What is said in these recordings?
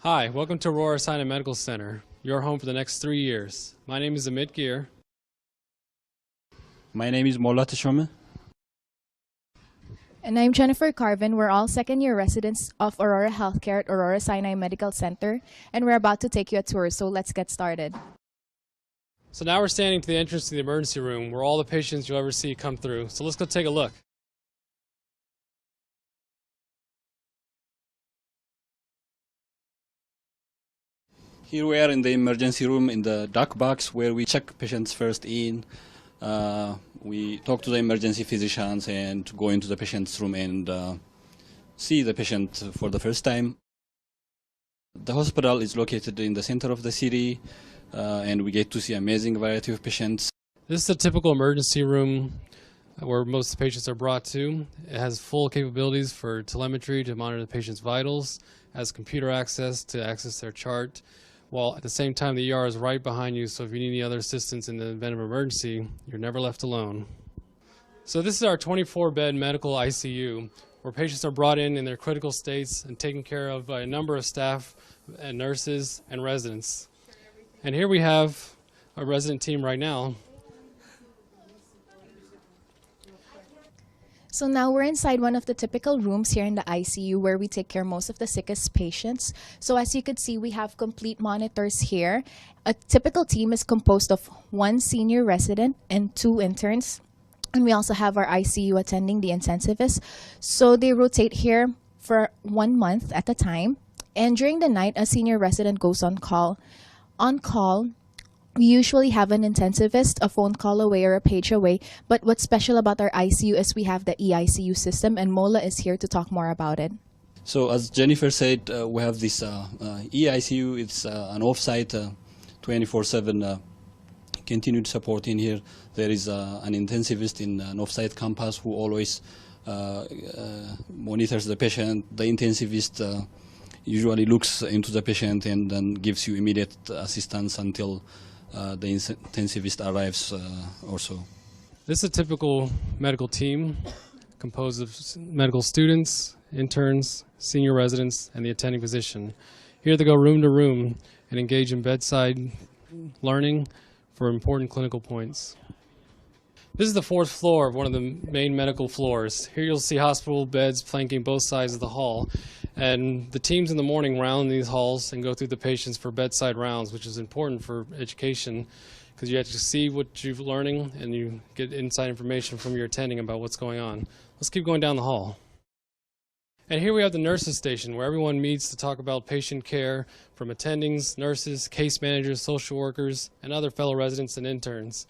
Hi, welcome to Aurora Sinai Medical Center, your home for the next 3 years. My name is Amit Gir. My name is Molla Teshome. And I'm Jennifer Carvin. We're all second-year residents of Aurora Healthcare at Aurora Sinai Medical Center, and we're about to take you a tour, so let's get started. So now we're standing to the entrance to the emergency room where all the patients you'll ever see come through. So let's go take a look. Here we are in the emergency room in the doc box where we check patients first in. We talk to the emergency physicians and go into the patient's room and see the patient for the first time. The hospital is located in the center of the city and we get to see amazing variety of patients. This is a typical emergency room where most of the patients are brought to. It has full capabilities for telemetry to monitor the patient's vitals, has computer access to access their chart, while at the same time the ER is right behind you, so if you need any other assistance in the event of emergency, you're never left alone. So this is our 24-bed medical ICU, where patients are brought in their critical states and taken care of by a number of staff and nurses and residents. And here we have a resident team right now. So now we're inside one of the typical rooms here in the ICU where we take care of most of the sickest patients. So as you can see, we have complete monitors here. A typical team is composed of 1 senior resident and 2 interns. And we also have our ICU attending, the intensivist. So they rotate here for 1 month at a time. And during the night, a senior resident goes on call. On call, we usually have an intensivist a phone call away or a page away, but what's special about our ICU is we have the EICU system, and Mola is here to talk more about it. So as Jennifer said, we have this EICU. It's an off-site 24/7 continued support in here. There is an intensivist in an off-site campus who always monitors the patient. The intensivist usually looks into the patient and then gives you immediate assistance until the intensivist arrives also. This is a typical medical team composed of medical students, interns, senior residents, and the attending physician. Here they go room to room and engage in bedside learning for important clinical points. This is the 4th floor of one of the main medical floors. Here you'll see hospital beds flanking both sides of the hall. And the teams in the morning round these halls and go through the patients for bedside rounds, which is important for education because you have to see what you're learning and you get inside information from your attending about what's going on. Let's keep going down the hall. And here we have the nurses station where everyone meets to talk about patient care from attendings, nurses, case managers, social workers, and other fellow residents and interns.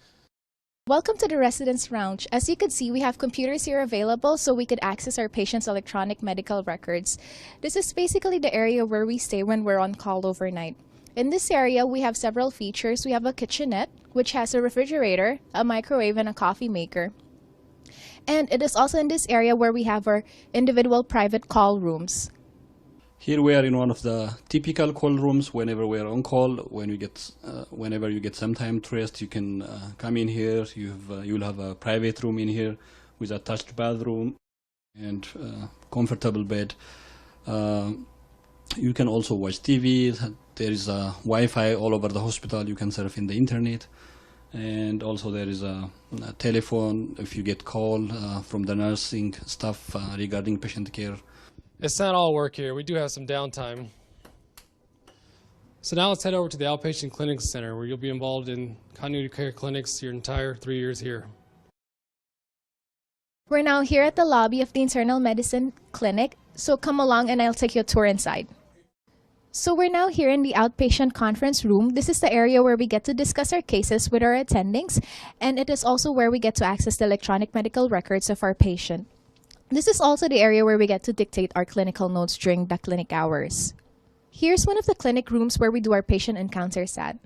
Welcome to the Residence Lounge. As you can see, we have computers here available so we could access our patients' electronic medical records. This is basically the area where we stay when we're on call overnight. In this area, we have several features. We have a kitchenette, which has a refrigerator, a microwave, and a coffee maker. And it is also in this area where we have our individual private call rooms. Here we are in one of the typical call rooms. Whenever we are on call, whenever you get some time to rest, you can come in here. You'll have a private room in here with attached bathroom and comfortable bed. You can also watch TV. There is a Wi-Fi all over the hospital. You can surf in the internet. And also there is a telephone if you get call from the nursing staff regarding patient care. It's not all work here. We do have some downtime. So now let's head over to the Outpatient Clinic Center where you'll be involved in continuity care clinics your entire 3 years here. We're now here at the lobby of the Internal Medicine Clinic, so come along and I'll take you a tour inside. So we're now here in the outpatient conference room. This is the area where we get to discuss our cases with our attendings, and it is also where we get to access the electronic medical records of our patient. This is also the area where we get to dictate our clinical notes during the clinic hours. Here's one of the clinic rooms where we do our patient encounters at.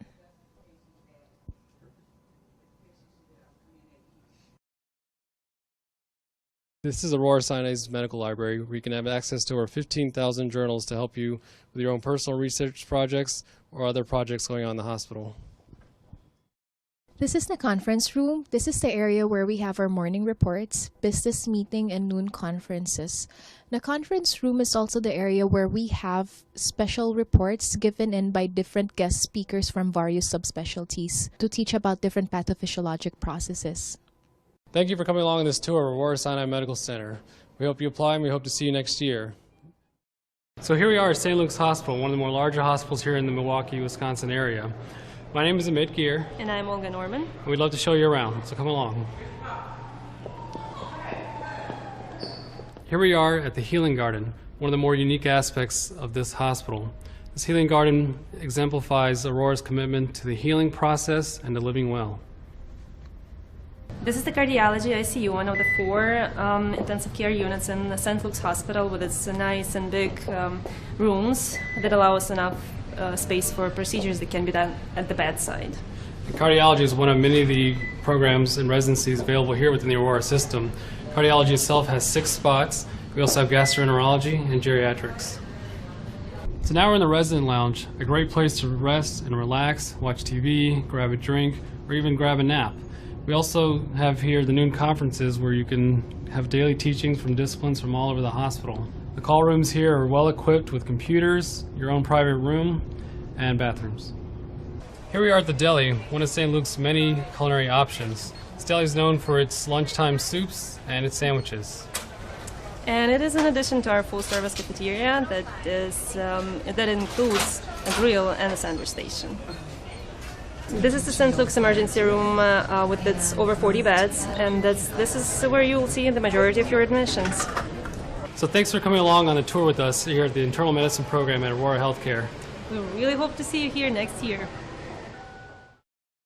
This is Aurora Sinai's medical library where you can have access to over 15,000 journals to help you with your own personal research projects or other projects going on in the hospital. This is the conference room. This is the area where we have our morning reports, business meeting, and noon conferences. The conference room is also the area where we have special reports given in by different guest speakers from various subspecialties to teach about different pathophysiologic processes. Thank you for coming along on this tour of Aurora Sinai Medical Center. We hope you apply and we hope to see you next year. So here we are at St. Luke's Hospital, one of the more larger hospitals here in the Milwaukee, Wisconsin area. My name is Amit Geer. And I'm Olga Norman. And we'd love to show you around, so come along. Here we are at the Healing Garden, one of the more unique aspects of this hospital. This Healing Garden exemplifies Aurora's commitment to the healing process and to living well. This is the cardiology ICU, one of the 4 intensive care units in the St. Luke's Hospital, with its nice and big rooms that allow us enough space for procedures that can be done at the bedside. Cardiology is one of many of the programs and residencies available here within the Aurora system. Cardiology itself has 6 spots. We also have gastroenterology and geriatrics. So now we're in the resident lounge, a great place to rest and relax, watch TV, grab a drink, or even grab a nap. We also have here the noon conferences where you can have daily teachings from disciplines from all over the hospital. The call rooms here are well equipped with computers, your own private room, and bathrooms. Here we are at the deli, one of St. Luke's many culinary options. This deli is known for its lunchtime soups and its sandwiches. And it is in addition to our full-service cafeteria that includes a grill and a sandwich station. This is the St. Luke's emergency room with its over 40 beds, and this is where you will see the majority of your admissions. So thanks for coming along on the tour with us here at the Internal Medicine program at Aurora Healthcare. We really hope to see you here next year.